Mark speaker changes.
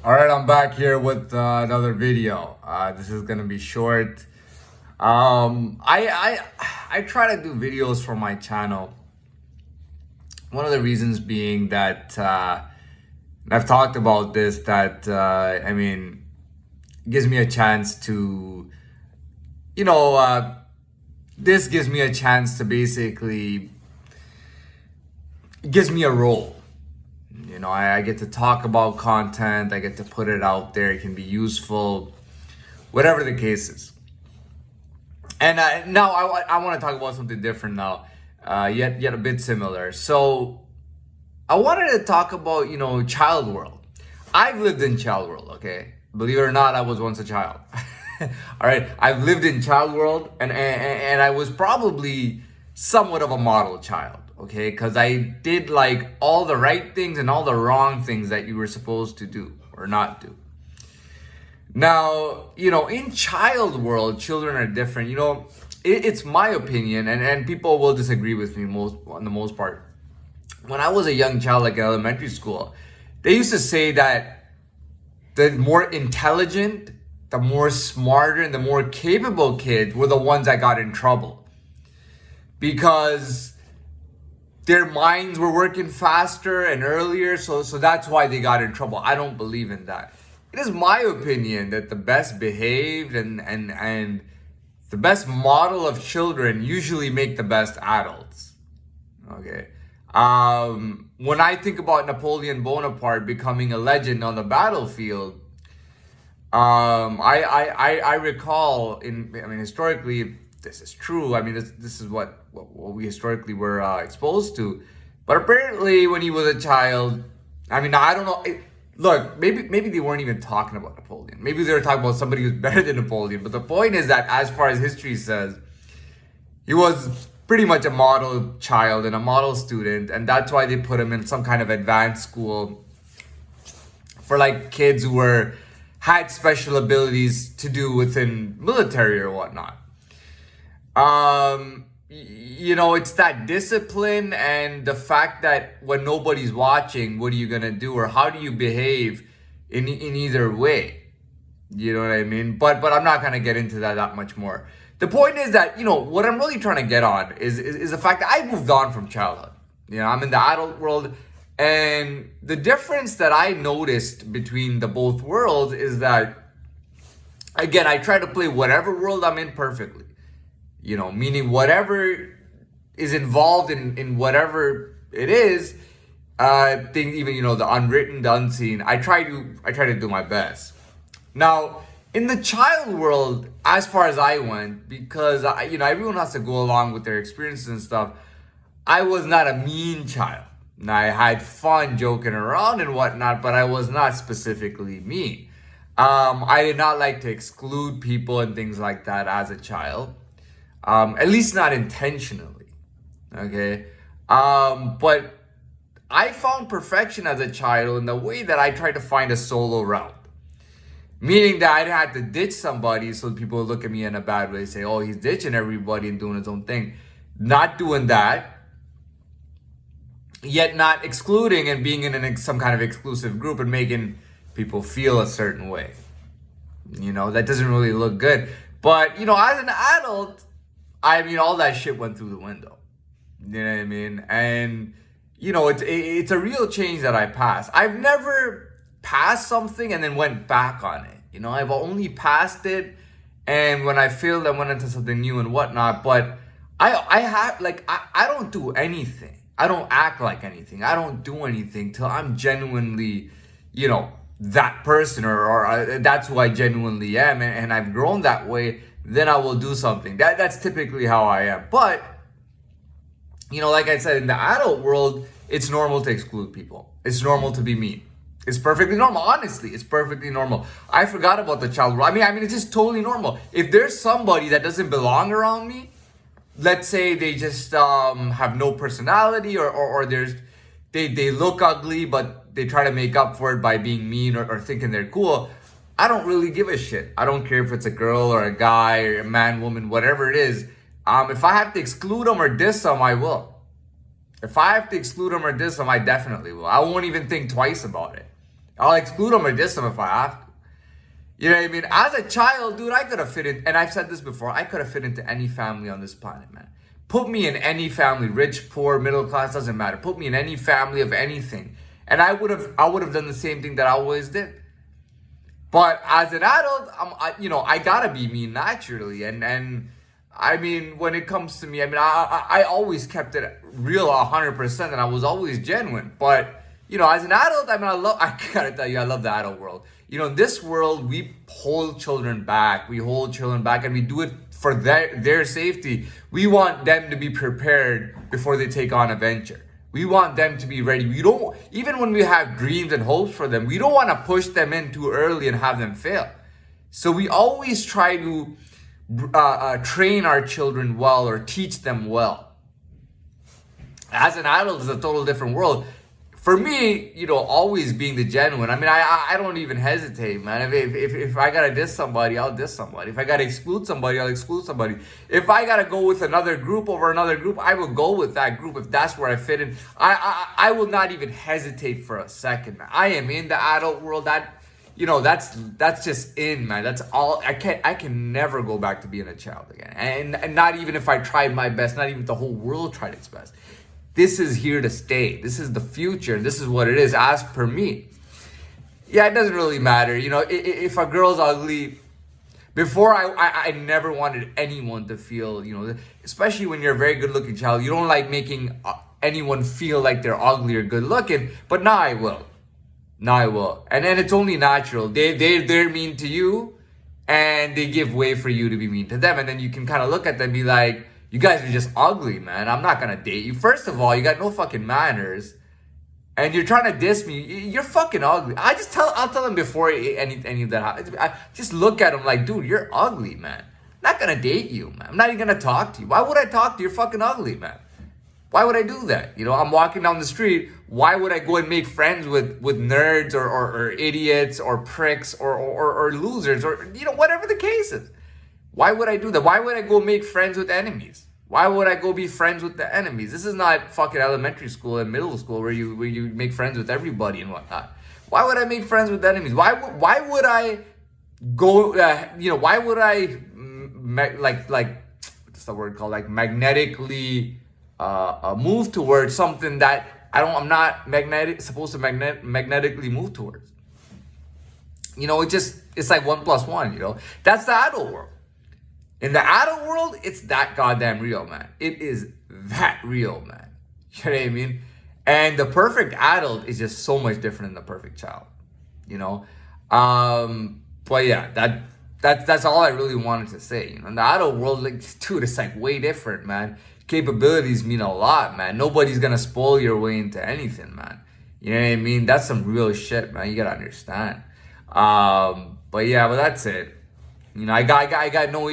Speaker 1: All right, I'm back here with another video. This is gonna be short. I try to do videos for my channel. One of the reasons being that and I've talked about this. That it gives me a chance to, you know, this gives me a chance to basically it gives me a role. I get to talk about content. I get to put it out there. It can be useful, whatever the case is. And now I want to talk about something different now, yet a bit similar. So I wanted to talk about child world. I've lived in child world. Okay, believe it or not, I was once a child. All right, I've lived in child world, and I was probably somewhat of a model child. Okay, because I did like all the right things and all the wrong things that you were supposed to do or not do. Now, in child world, children are different. It's my opinion, and people will disagree with me on the most part. When I was a young child, like in elementary school, they used to say that the more intelligent, the more smarter, and the more capable kids were the ones that got in trouble because their minds were working faster and earlier, so that's why they got in trouble. I don't believe in that. It is my opinion that the best behaved and the best model of children usually make the best adults. Okay. When I think about Napoleon Bonaparte becoming a legend on the battlefield, I recall historically this is true. This is what we historically were exposed to. But apparently, when he was a child, I don't know. Look, maybe they weren't even talking about Napoleon. Maybe they were talking about somebody who's better than Napoleon. But the point is that, as far as history says, he was pretty much a model child and a model student, and that's why they put him in some kind of advanced school for like kids who had special abilities to do within military or whatnot. It's that discipline and the fact that when nobody's watching, what are you gonna do, or how do you behave in either way? You know what I mean? But I'm not gonna get into that much more. The point is that what I'm really trying to get on is the fact that I moved on from childhood. I'm in the adult world, and the difference that I noticed between the both worlds is that, again, I try to play whatever world I'm in perfectly. Meaning whatever is involved in whatever it is, things, even the unwritten, the unseen. I try to do my best. Now, in the child world, as far as I went, because everyone has to go along with their experiences and stuff. I was not a mean child. Now, I had fun joking around and whatnot, but I was not specifically mean. I did not like to exclude people and things like that as a child. At least not intentionally. Okay. But I found perfection as a child in the way that I tried to find a solo route. Meaning that I had to ditch somebody so people would look at me in a bad way, say, oh, he's ditching everybody and doing his own thing. Not doing that, yet not excluding and being in some kind of exclusive group and making people feel a certain way. That doesn't really look good. But, as an adult, all that shit went through the window. You know what I mean? And, it's a real change that I passed. I've never passed something and then went back on it. I've only passed it, and when I failed, I went into something new and whatnot. But I don't do anything. I don't act like anything. I don't do anything till I'm genuinely, that person, or that's who I genuinely am, and I've grown that way. Then I will do something. That's typically how I am. But, like I said, in the adult world, it's normal to exclude people. It's normal to be mean. It's perfectly normal. Honestly, it's perfectly normal. I forgot about the child world. It's just totally normal. If there's somebody that doesn't belong around me, let's say they just have no personality, or they look ugly, but they try to make up for it by being mean or thinking they're cool, I don't really give a shit. I don't care if it's a girl or a guy or a man, woman, whatever it is. If I have to exclude them or diss them, I will. If I have to exclude them or diss them, I definitely will. I won't even think twice about it. I'll exclude them or diss them if I have to. You know what I mean? As a child, dude, I could have fit in, and I've said this before, I could have fit into any family on this planet, man. Put me in any family, rich, poor, middle class, doesn't matter. Put me in any family of anything. And I would have done the same thing that I always did. But as an adult, I gotta be me naturally, and I mean, when it comes to me, I always kept it real 100%, and I was always genuine. But as an adult, I gotta tell you, I love the adult world. In this world, we hold children back. We hold children back, and we do it for their safety. We want them to be prepared before they take on a venture. We want them to be ready. We don't, even when we have dreams and hopes for them, we don't want to push them in too early and have them fail. So we always try to train our children well or teach them well. As an adult, it's a total different world. For me, always being the genuine. I don't even hesitate, man. If I gotta diss somebody, I'll diss somebody. If I gotta exclude somebody, I'll exclude somebody. If I gotta go with another group over another group, I will go with that group if that's where I fit in. I will not even hesitate for a second, man. I am in the adult world. That's just in, man. That's all. I can never go back to being a child again. And not even if I tried my best, not even if the whole world tried its best. This is here to stay. This is the future. This is what it is, as per me. Yeah, it doesn't really matter. If a girl's ugly, before I never wanted anyone to feel, especially when you're a very good-looking child, you don't like making anyone feel like they're ugly or good-looking. But now I will. And then it's only natural. They're mean to you, and they give way for you to be mean to them. And then you can kind of look at them and be like, you guys are just ugly, man. I'm not gonna date you. First of all, you got no fucking manners, and you're trying to diss me. You're fucking ugly. I'll tell them before any of that happens. I just look at them like, dude, you're ugly, man. I'm not gonna date you, man. I'm not even gonna talk to you. Why would I talk to you? You're fucking ugly, man. Why would I do that? I'm walking down the street. Why would I go and make friends with nerds or idiots or pricks or losers or whatever the case is? Why would I do that? Why would I go make friends with enemies? Why would I go be friends with the enemies? This is not fucking elementary school and middle school where you make friends with everybody and whatnot. Why would I make friends with enemies? Why would I go? Why would I what's the word called? Like magnetically move towards something that I'm not supposed to magnetically move towards. It's like 1 + 1. That's the adult world. In the adult world, it's that goddamn real, man. It is that real, man. You know what I mean? And the perfect adult is just so much different than the perfect child. But yeah, that's all I really wanted to say. In the adult world, dude, it's like way different, man. Capabilities mean a lot, man. Nobody's gonna spoil your way into anything, man. You know what I mean? That's some real shit, man. You gotta understand. But that's it. I got no